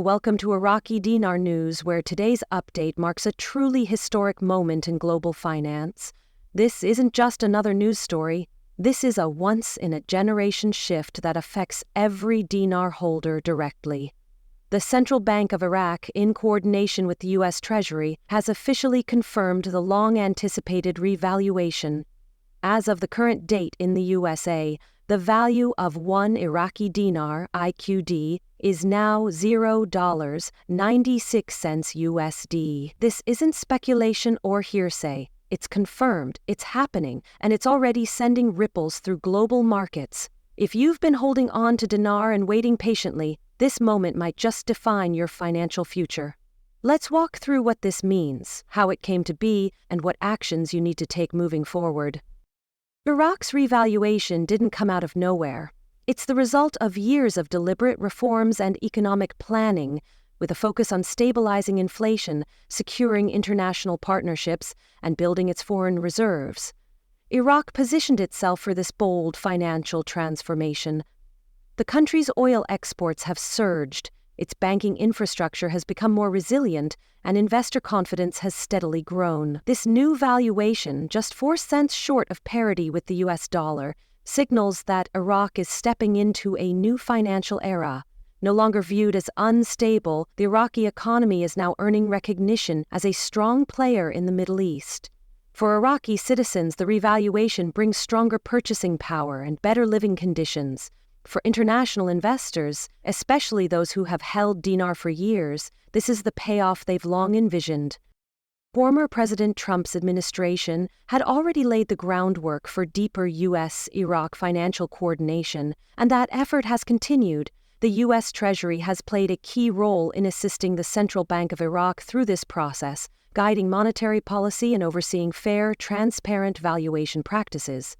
welcome to Iraqi Dinar News, where today's update marks a truly historic moment in global finance. This isn't just another news story. This is a once-in-a-generation shift that affects every dinar holder directly. The Central Bank of Iraq, in coordination with the U.S. Treasury, has officially confirmed the long-anticipated revaluation. As of the current date in the USA, the value of one Iraqi dinar, IQD, is now $0.96 USD. This isn't speculation or hearsay. It's confirmed, it's happening, and it's already sending ripples through global markets. If you've been holding on to dinar and waiting patiently, this moment might just define your financial future. Let's walk through what this means, how it came to be, and what actions you need to take moving forward. Iraq's revaluation didn't come out of nowhere. It's the result of years of deliberate reforms and economic planning, with a focus on stabilizing inflation, securing international partnerships, and building its foreign reserves. Iraq positioned itself for this bold financial transformation. The country's oil exports have surged, its banking infrastructure has become more resilient, and investor confidence has steadily grown. This new valuation, just 4 cents short of parity with the US dollar, signals that Iraq is stepping into a new financial era. No longer viewed as unstable, the Iraqi economy is now earning recognition as a strong player in the Middle East. For Iraqi citizens, the revaluation brings stronger purchasing power and better living conditions. For international investors, especially those who have held dinar for years, this is the payoff they've long envisioned. Former President Trump's administration had already laid the groundwork for deeper U.S.-Iraq financial coordination, and that effort has continued. The U.S. Treasury has played a key role in assisting the Central Bank of Iraq through this process, guiding monetary policy and overseeing fair, transparent valuation practices.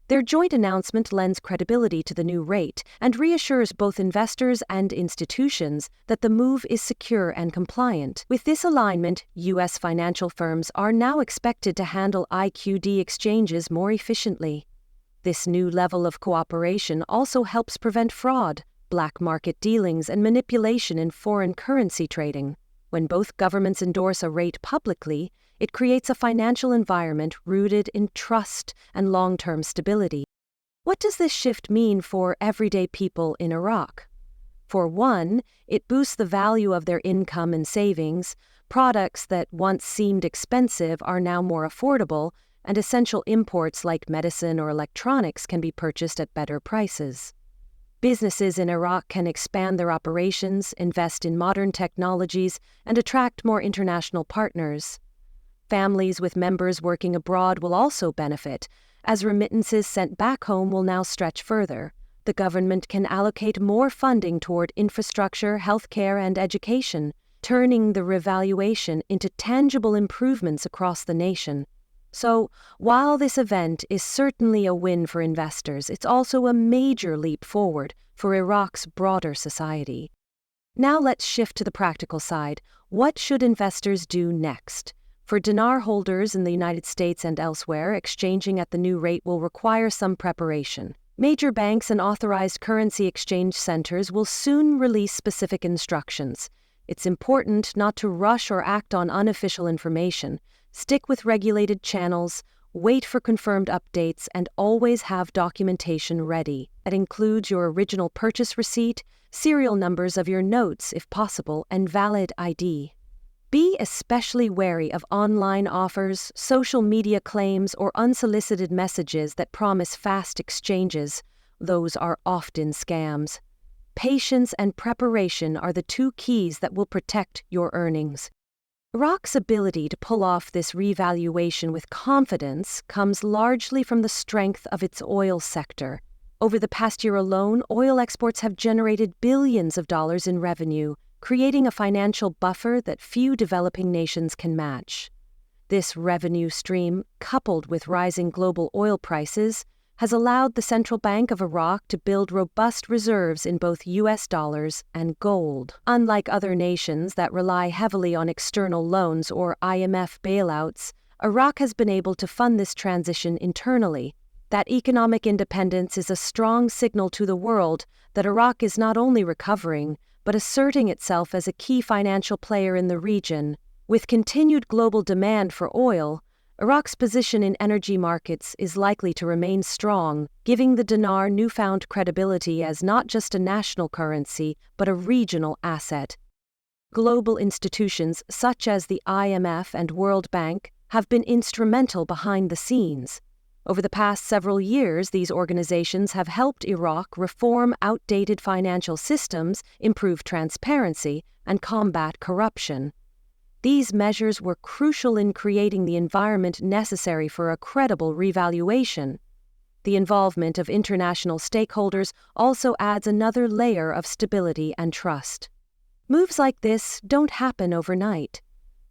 Their joint announcement lends credibility to the new rate and reassures both investors and institutions that the move is secure and compliant. With this alignment, U.S. financial firms are now expected to handle IQD exchanges more efficiently. This new level of cooperation also helps prevent fraud, black market dealings, and manipulation in foreign currency trading. When both governments endorse a rate publicly, it creates a financial environment rooted in trust and long-term stability. What does this shift mean for everyday people in Iraq? For one, it boosts the value of their income and savings. Products that once seemed expensive are now more affordable, and essential imports like medicine or electronics can be purchased at better prices. Businesses in Iraq can expand their operations, invest in modern technologies, and attract more international partners. Families with members working abroad will also benefit, as remittances sent back home will now stretch further. The government can allocate more funding toward infrastructure, healthcare, and education, turning the revaluation into tangible improvements across the nation. So, while this event is certainly a win for investors, it's also a major leap forward for Iraq's broader society. Now let's shift to the practical side. What should investors do next? For dinar holders in the United States and elsewhere, exchanging at the new rate will require some preparation. Major banks and authorized currency exchange centers will soon release specific instructions. It's important not to rush or act on unofficial information. Stick with regulated channels, wait for confirmed updates, and always have documentation ready. That includes your original purchase receipt, serial numbers of your notes if possible, and valid ID. Be especially wary of online offers, social media claims, or unsolicited messages that promise fast exchanges. Those are often scams. Patience and preparation are the two keys that will protect your earnings. Iraq's ability to pull off this revaluation with confidence comes largely from the strength of its oil sector. Over the past year alone, oil exports have generated billions of dollars in revenue, creating a financial buffer that few developing nations can match. This revenue stream, coupled with rising global oil prices, has allowed the Central Bank of Iraq to build robust reserves in both US dollars and gold. Unlike other nations that rely heavily on external loans or IMF bailouts, Iraq has been able to fund this transition internally. That economic independence is a strong signal to the world that Iraq is not only recovering, but asserting itself as a key financial player in the region. With continued global demand for oil, Iraq's position in energy markets is likely to remain strong, giving the dinar newfound credibility as not just a national currency, but a regional asset. Global institutions such as the IMF and World Bank have been instrumental behind the scenes. Over the past several years, these organizations have helped Iraq reform outdated financial systems, improve transparency, and combat corruption. These measures were crucial in creating the environment necessary for a credible revaluation. The involvement of international stakeholders also adds another layer of stability and trust. Moves like this don't happen overnight.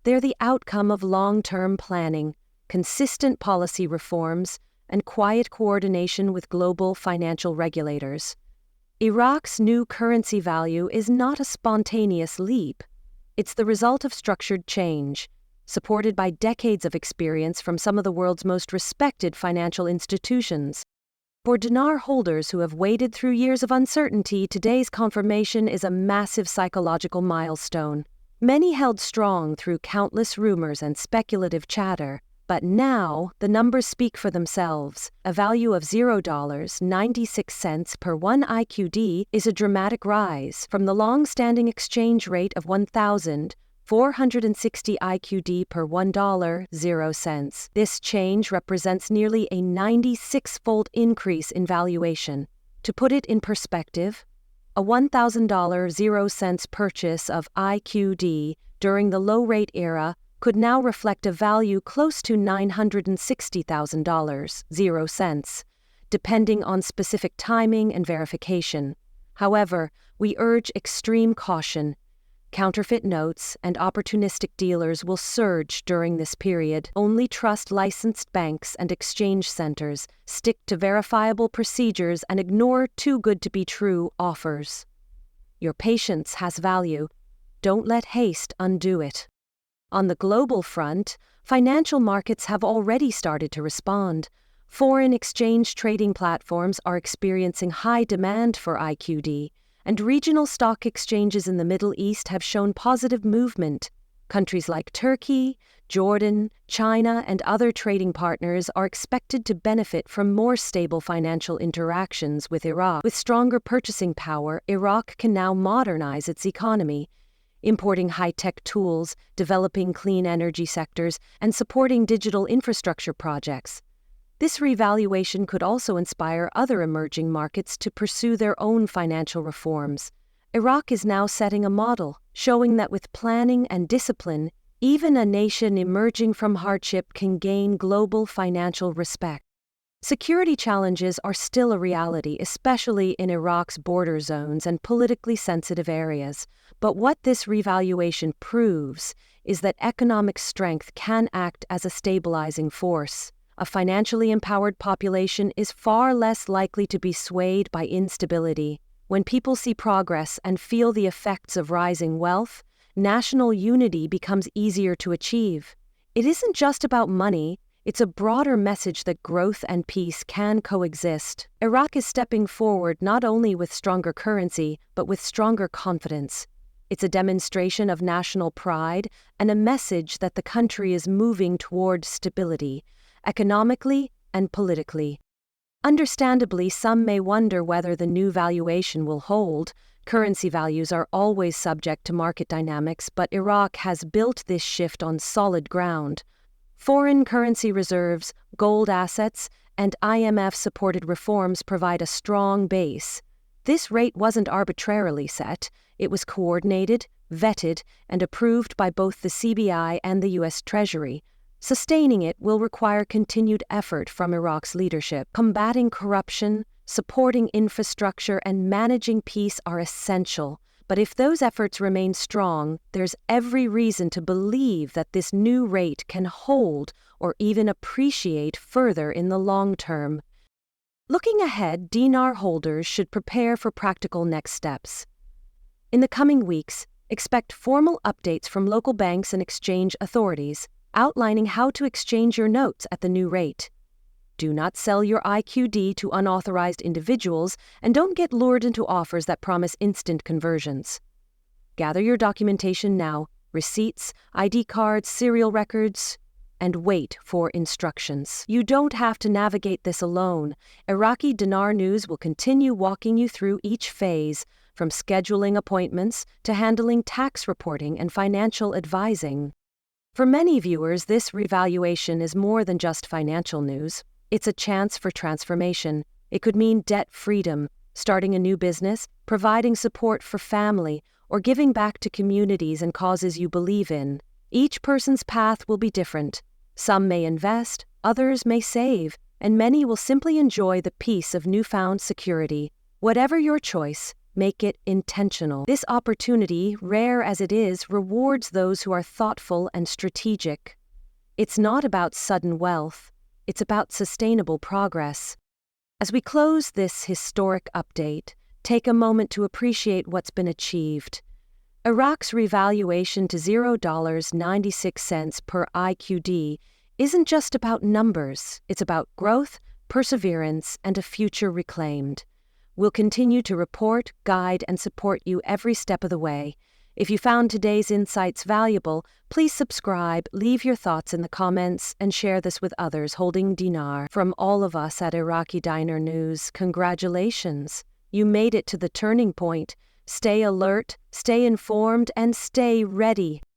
They're the outcome of long-term planning, consistent policy reforms, and quiet coordination with global financial regulators. Iraq's new currency value is not a spontaneous leap. It's the result of structured change, supported by decades of experience from some of the world's most respected financial institutions. For dinar holders who have waded through years of uncertainty, today's confirmation is a massive psychological milestone. Many held strong through countless rumors and speculative chatter, but now the numbers speak for themselves. A value of $0.96 per 1 IQD is a dramatic rise from the long-standing exchange rate of 1,460 IQD per $1.00. This change represents nearly a 96-fold increase in valuation. To put it in perspective, a $1,000 purchase of IQD during the low-rate era could now reflect a value close to $960,000, depending on specific timing and verification. However, we urge extreme caution. Counterfeit notes and opportunistic dealers will surge during this period. Only trust licensed banks and exchange centers, stick to verifiable procedures, and ignore too-good-to-be-true offers. Your patience has value. Don't let haste undo it. On the global front, financial markets have already started to respond. Foreign exchange trading platforms are experiencing high demand for IQD, and regional stock exchanges in the Middle East have shown positive movement. Countries like Turkey, Jordan, China, and other trading partners are expected to benefit from more stable financial interactions with Iraq. With stronger purchasing power, Iraq can now modernize its economy, importing high-tech tools, developing clean energy sectors, and supporting digital infrastructure projects. This revaluation could also inspire other emerging markets to pursue their own financial reforms. Iraq is now setting a model, showing that with planning and discipline, even a nation emerging from hardship can gain global financial respect. Security challenges are still a reality, especially in Iraq's border zones and politically sensitive areas. But what this revaluation proves is that economic strength can act as a stabilizing force. A financially empowered population is far less likely to be swayed by instability. When people see progress and feel the effects of rising wealth, national unity becomes easier to achieve. It isn't just about money. It's a broader message that growth and peace can coexist. Iraq is stepping forward not only with stronger currency, but with stronger confidence. It's a demonstration of national pride and a message that the country is moving toward stability, economically and politically. Understandably, some may wonder whether the new valuation will hold. Currency values are always subject to market dynamics, but Iraq has built this shift on solid ground. Foreign currency reserves, gold assets, and IMF-supported reforms provide a strong base. This rate wasn't arbitrarily set. It was coordinated, vetted, and approved by both the CBI and the U.S. Treasury. Sustaining it will require continued effort from Iraq's leadership. Combating corruption, supporting infrastructure, and managing peace are essential. But if those efforts remain strong, there's every reason to believe that this new rate can hold or even appreciate further in the long term. Looking ahead, dinar holders should prepare for practical next steps. In the coming weeks, expect formal updates from local banks and exchange authorities, outlining how to exchange your notes at the new rate. Do not sell your IQD to unauthorized individuals, and don't get lured into offers that promise instant conversions. Gather your documentation now, receipts, ID cards, serial records, and wait for instructions. You don't have to navigate this alone. Iraqi Dinar News will continue walking you through each phase, from scheduling appointments to handling tax reporting and financial advising. For many viewers, this revaluation is more than just financial news. It's a chance for transformation. It could mean debt freedom, starting a new business, providing support for family, or giving back to communities and causes you believe in. Each person's path will be different. Some may invest, others may save, and many will simply enjoy the peace of newfound security. Whatever your choice, make it intentional. This opportunity, rare as it is, rewards those who are thoughtful and strategic. It's not about sudden wealth. It's about sustainable progress. As we close this historic update, take a moment to appreciate what's been achieved. Iraq's revaluation to $0.96 per IQD isn't just about numbers. It's about growth, perseverance, and a future reclaimed. We'll continue to report, guide, and support you every step of the way. If you found today's insights valuable, please subscribe, leave your thoughts in the comments, and share this with others holding dinar. From all of us at Iraqi Dinar News, congratulations. You made it to the turning point. Stay alert, stay informed, and stay ready.